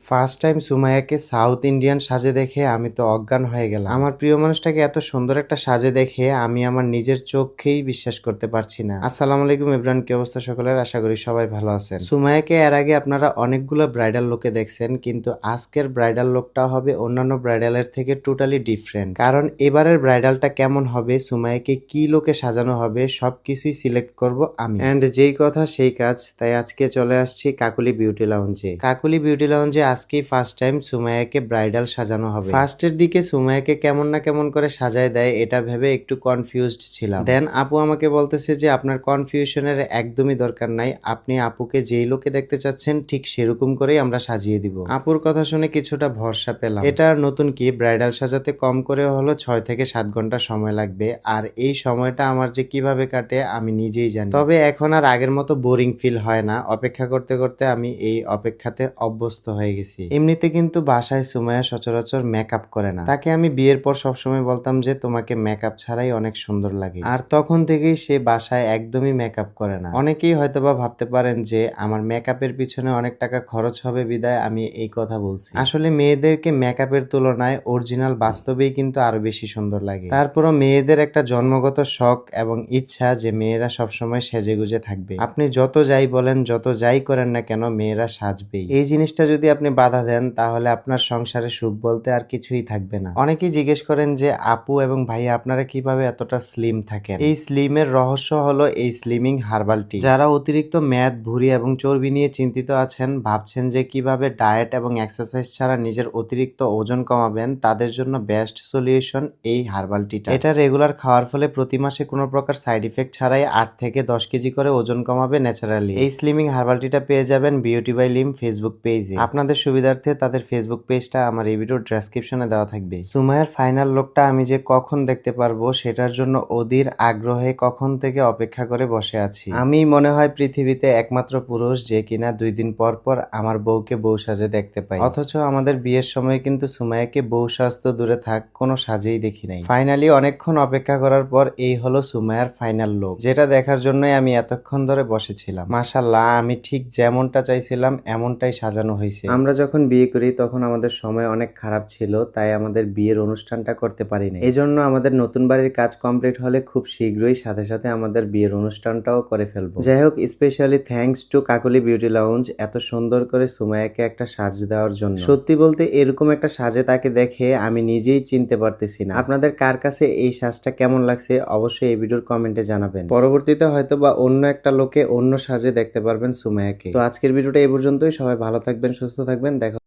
First time সুমাইয়াকে south Indian সাজে দেখে আমি তো অজ্ঞান হয়ে গেলাম। আমার প্রিয় মানুষটাকে এত সুন্দর একটা সাজে দেখে আমি আমার নিজের চোখকেই বিশ্বাস করতে পারছি না। আসসালামু আলাইকুম এভরিওয়ান, কি অবস্থা সকলের? আশা করি সবাই ভালো আছেন। সুমাইয়াকে এর আগে আপনারা অনেকগুলো ব্রাইডাল লুকে দেখছেন, কিন্তু আজকের ব্রাইডাল লুকটা হবে অন্যান্য ব্রাইডালের থেকে টোটালি ডিফারেন্ট। কারণ এবারের ব্রাইডালটা কেমন হবে, সুমাইয়াকে কি লুকে সাজানো হবে, সবকিছুই সিলেক্ট করব আমি। এন্ড যেই কথা সেই কাজ, তাই আজকে চলে আসছি কাকুলি বিউটি লাউঞ্জে। কাকুলি বিউটি লাউঞ্জে আজকেই ফার্স্ট টাইম সুমাইয়াকে ব্রাইডাল সাজানো হবে। ফার্স্টের দিকে সুমাইয়াকে কেমন না কেমন করে সাজায় দেয় এটা ভেবে একটু কনফিউজড ছিলাম। দেন আপু আমাকে বলতেছে যে আপনার কনফিউশনের একদমই দরকার নাই, আপনি আপুকে যেই লোকে দেখতে চাচ্ছেন ঠিক সেরকম করেই আমরা সাজিয়ে দিব। আপুর কথা শুনে কিছুটা ভরসা পেলাম। এটা আর নতুন কি, ব্রাইডাল সাজাতে কম করে হলো 6 থেকে 7 ঘন্টা সময় লাগবে, আর এই সময়টা আমার যে কিভাবে কাটে আমি নিজেই জানি। তবে এখন আর আগের মতো বোরিং ফিল হয় না, অপেক্ষা করতে করতে আমি এই অপেক্ষাতে অভ্যস্ত হয়ে গেছি। এমনিতে কিন্তু বাসায় সুমাইয়া সচরাচর মেকআপ করে না। তাকে আমি বিয়ের পর সবসময় বলতাম যে তোমাকে মেকআপ ছাড়াই অনেক সুন্দর লাগে, আর তখন থেকেই সে বাসায় একদমই মেকআপ করে না। অনেকেই হয়তোবা ভাবতে পারেন যে আমার মেকআপের পিছনে অনেক টাকা খরচ হবে বিদায় আমি এই কথা বলছি। আসলে মেয়েদেরকে মেকআপের তুলনায় অরিজিনাল বাস্তবেই কিন্তু আরো বেশি সুন্দর লাগে। তারপরও মেয়েদের একটা জন্মগত শখ এবং ইচ্ছা যে মেয়েরা সবসময় সেজেগুজে থাকবে। আপনি যত যাই বলেন, যত যাই করেন না কেন, মেয়েরা সাজবেই। এই জিনিসটা যদি আপনি বাধা দেন তাহলে আপনার সংসারে সুখ বলতে আর কিছুই থাকবে না। অনেকেই জিজ্ঞেস করেন যে আপু এবং ভাইয়া আপনারা কিভাবে এতটা স্লিম থাকেন। এই স্লিমের রহস্য হলো এই স্লিমিং হার্বাল টি। যারা অতিরিক্ত মেদ, ভুঁড়ি এবং চর্বি নিয়ে চিন্তিত আছেন, ভাবছেন যে কিভাবে ডায়েট এবং এক্সারসাইজ ছাড়া নিজের অতিরিক্ত ওজন কমাবেন, তাদের জন্য বেস্ট সলিউশন এই হার্বাল টিটা। এটা রেগুলার খাওয়ার ফলে প্রতি মাসে কোনো প্রকার সাইড ইফেক্ট ছাড়াই 8 থেকে 10 কেজি করে ওজন কমাবে ন্যাচারালি। এই স্লিমিং হার্বাল টিটা পেয়ে যাবেন বিউটি বাই লিম ফেসবুক পেজে। আপনাদের সুবিধার্থে তাদের ফেসবুক পেজটা আমার এই ভিডিওর ডেসক্রিপশনে দেওয়া থাকবে। সুমাইয়ার ফাইনাল লুকটা আমি যে কখন দেখতে পারবো সেটার জন্য অধীর আগ্রহে কখন থেকে অপেক্ষা করে বসে আছি। আমি মনে হয় পৃথিবীতে একমাত্র পুরুষ যে কিনা 2 দিন পর পর আমার বউকে বউ সাজে দেখতে পাই। অথচ আমাদের বিয়ের সময় কিন্তু সুমাইয়াকে বউ সাজতো দূরে থাক, কোনো সাজেই দেখি নাই। ফাইনালি অনেকক্ষণ অপেক্ষা করার পর এই হলো সুমাইয়ার ফাইনাল লুক, যেটা দেখার জন্যই আমি এতক্ষণ ধরে বসেছিলাম। মাশাআল্লাহ, আমি ঠিক যেমনটা চাইছিলাম এমনটাই সাজানো হয়েছে। আমরা যখন বিয়ে করি তখন আমাদের সময় অনেক খারাপ ছিল, তাই আমাদের বিয়ের অনুষ্ঠানটা করতে পারিনি। এই জন্য আমাদের নতুন বাড়ির কাজ কমপ্লিট হলে খুব শীঘ্রই সাথে সাথে আমাদের বিয়ের অনুষ্ঠানটাও করে ফেলবো। যাই হোক, specially thanks to Kakuli beauty lounge এত সুন্দর করে সুমাইয়াকে একটা সাজ দেওয়ার জন্য। সত্যি বলতে এরকম একটা সাজে তাকে দেখে আমি নিজেই চিনতে পারতেছি না। আপনাদের কার কাছে এই সাজটা কেমন লাগছে অবশ্যই এই ভিডিওর কমেন্টে জানাবেন। পরবর্তীতে হয়তো বা অন্য একটা লোকে অন্য সাজে দেখতে পারবেন সুমাইয়াকে। তো আজকের ভিডিওটা এই পর্যন্তই। সবাই ভালো থাকবেন, সুস্থ থাকবেন, দেখা